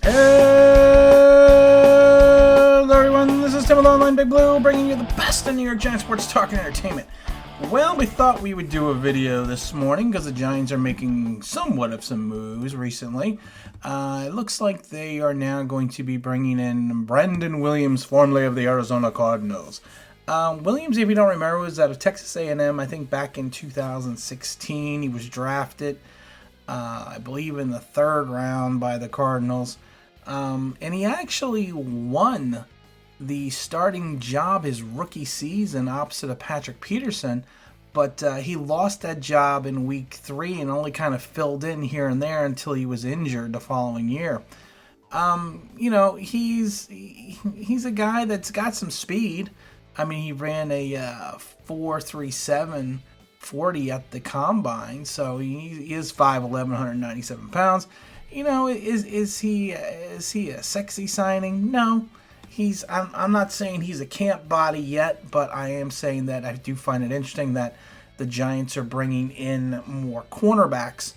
Hello everyone, this is Tim with Online Big Blue, bringing you the best in New York Giants sports talk and entertainment. Well, we thought we would do a video this morning because the Giants are making somewhat of some moves recently. It looks like they are now going to be bringing in Brandon Williams, formerly of the Arizona Cardinals. Williams, if you don't remember, was out of Texas A&M, I think back in 2016. He was drafted, I believe, in the third round by the Cardinals. And he actually won the starting job his rookie season opposite of Patrick Peterson, but he lost that job in week 3 and only kind of filled in here and there until he was injured the following year. He's a guy that's got some speed. I mean, he ran a 4.37 40 at the combine, so he is 5'11", 197 pounds. You know, is he a sexy signing? No. I'm not saying he's a camp body yet, but I am saying that I do find it interesting that the Giants are bringing in more cornerbacks,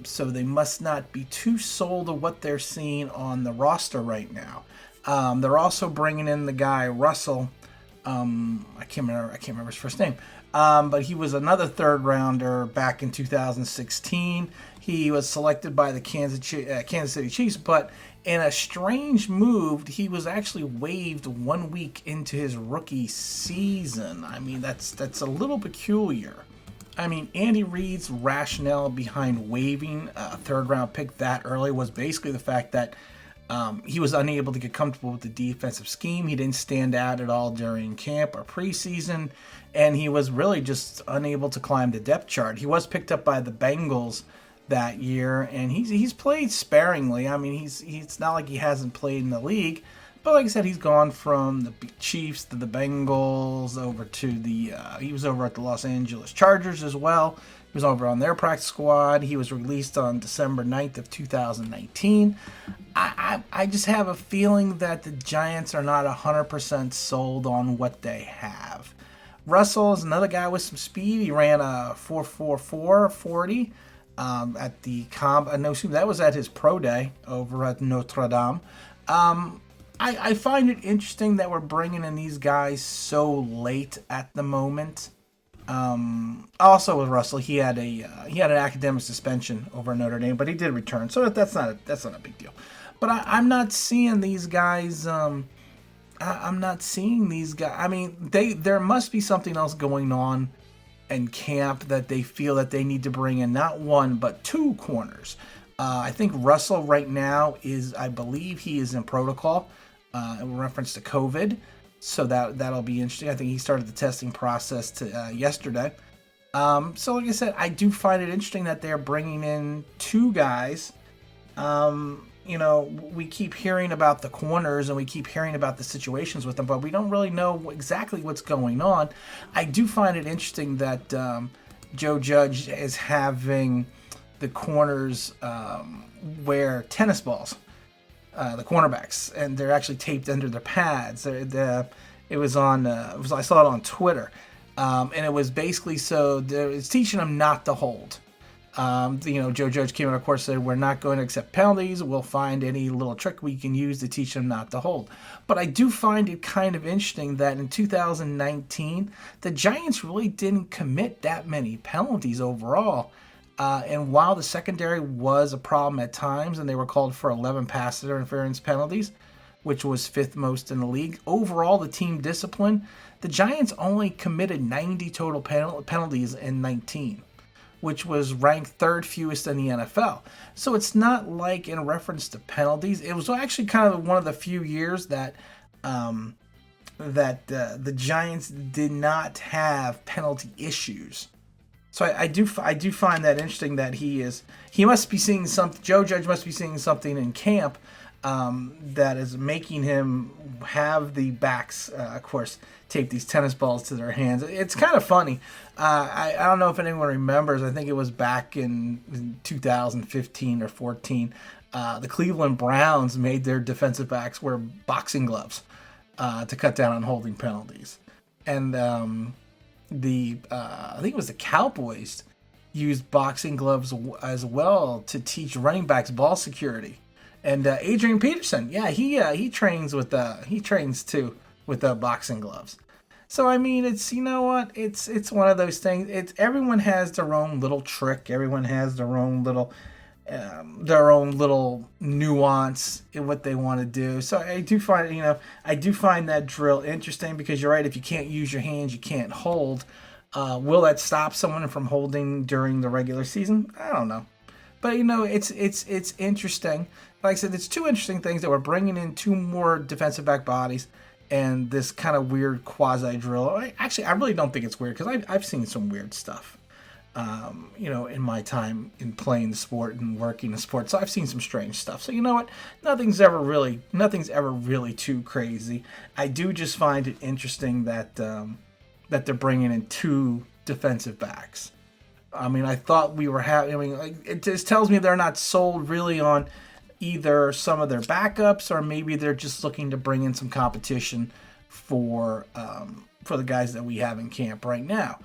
so they must not be too sold of what they're seeing on the roster right now. They're also bringing in the guy Russell. I can't remember his first name. But he was another third rounder back in 2016. He was selected by the Kansas City Chiefs, but in a strange move, he was actually waived 1 week into his rookie season. I mean, that's a little peculiar. I mean, Andy Reid's rationale behind waiving a third round pick that early was basically the fact that he was unable to get comfortable with the defensive scheme. He didn't stand out at all during camp or preseason, and he was really just unable to climb the depth chart. He was picked up by the Bengals that year, and he's played sparingly. I mean, it's not like he hasn't played in the league, but like I said, he's gone from the Chiefs to the Bengals over to he was over at the Los Angeles Chargers as well. He was over on their practice squad. He was released on December 9th of 2019. I just have a feeling that the Giants are not 100% sold on what they have. Russell is another guy with some speed. He ran a 4.44 40 at the that was at his pro day over at Notre Dame. I find it interesting that we're bringing in these guys so late at the moment. Also with Russell, he had an academic suspension over Notre Dame, but he did return, so that's not a big deal. But I'm not seeing these guys. I'm not seeing these guys. I mean, there must be something else going on in camp that they feel that they need to bring in not one but two corners. I think Russell right now I believe he is in protocol in reference to COVID. So that'll be interesting. I think he started the testing process yesterday. So like I said, I do find it interesting that they're bringing in two guys. We keep hearing about the corners and we keep hearing about the situations with them, but we don't really know exactly what's going on. I do find it interesting that Joe Judge is having the corners wear tennis balls. The cornerbacks, and they're actually taped under their pads. I saw it on Twitter, and it was basically it's teaching them not to hold. Joe Judge came out, of course, said we're not going to accept penalties. We'll find any little trick we can use to teach them not to hold. But I do find it kind of interesting that in 2019, the Giants really didn't commit that many penalties overall. And while the secondary was a problem at times, and they were called for 11 pass interference penalties, which was 5th most in the league, overall the team discipline, the Giants only committed 90 total penalties in 19, which was ranked 3rd fewest in the NFL. So it's not like in reference to penalties. It was actually kind of one of the few years that the Giants did not have penalty issues. So I do find that interesting that he must be seeing something. Joe Judge must be seeing something in camp that is making him have the backs, of course, tape these tennis balls to their hands. It's kind of funny. I don't know if anyone remembers. I think it was back in 2015 or 14. The Cleveland Browns made their defensive backs wear boxing gloves to cut down on holding penalties, and I think it was the Cowboys used boxing gloves as well to teach running backs ball security. And Adrian Peterson, yeah, he trains too with boxing gloves. So I mean, it's, you know what, it's one of those things. It's everyone has their own little trick. Everyone has their own little nuance in what they want to do. So I do find that drill interesting, because you're right. If you can't use your hands, you can't hold. Will that stop someone from holding during the regular season? I don't know. But it's interesting. Like I said, it's two interesting things that we're bringing in, two more defensive back bodies, and this kind of weird quasi drill. I really don't think it's weird, because I've seen some weird stuff. In my time in playing the sport and working the sport, so I've seen some strange stuff. So you know what? Nothing's ever really too crazy. I do just find it interesting that they're bringing in two defensive backs. I mean, I thought we were having. I mean, it just tells me they're not sold really on either some of their backups, or maybe they're just looking to bring in some competition for the guys that we have in camp right now.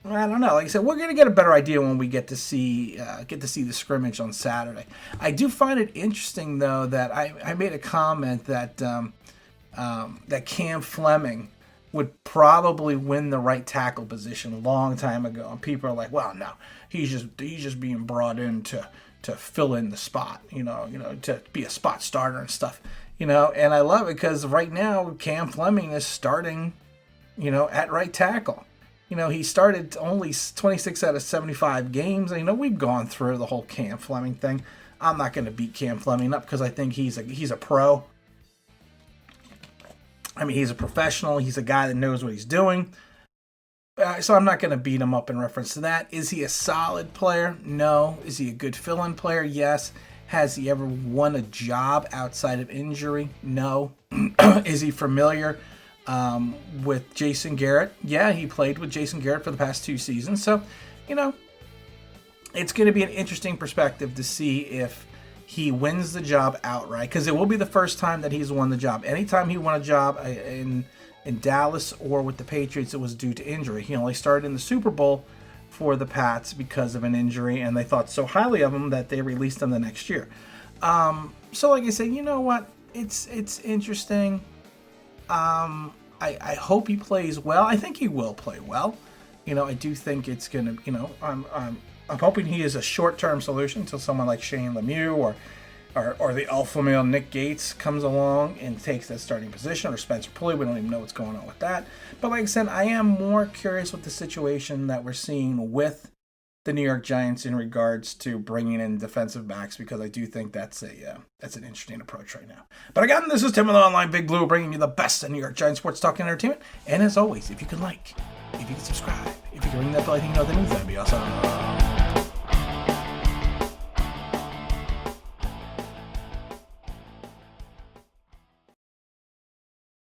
I don't know. Like I said, we're going to get a better idea when we get to see the scrimmage on Saturday. I do find it interesting, though, that I made a comment that that Cam Fleming would probably win the right tackle position a long time ago, and people are like, "Well, no, he's just being brought in to fill in the spot, to be a spot starter and stuff, And I love it, because right now Cam Fleming is starting, at right tackle. He started only 26 out of 75 games. We've gone through the whole Cam Fleming thing. I'm not going to beat Cam Fleming up, because I think he's a pro. I mean, he's a professional. He's a guy that knows what he's doing. So I'm not going to beat him up in reference to that. Is he a solid player? No. Is he a good fill-in player? Yes. Has he ever won a job outside of injury? No. Is he familiar with Jason Garrett? Yeah, he played with Jason Garrett for the past 2 seasons. So, it's going to be an interesting perspective to see if he wins the job outright, because it will be the first time that he's won the job. Anytime he won a job in Dallas or with the Patriots, it was due to injury. He only started in the Super Bowl for the Pats because of an injury, and they thought so highly of him that they released him the next year. So like I said, you know what? It's interesting. I hope he plays well. I think he will play well. I do think it's gonna. I'm hoping he is a short-term solution until someone like Shane Lemieux or the alpha male Nick Gates comes along and takes that starting position, or Spencer Pulley. We don't even know what's going on with that. But like I said, I am more curious with the situation that we're seeing with the New York Giants in regards to bringing in defensive backs, because I do think that's an interesting approach right now. But again, this is Tim with the Online Big Blue, bringing you the best in New York Giants sports talk and entertainment. And as always, if you could subscribe, if you could ring that bell, I think the news, that'd be awesome.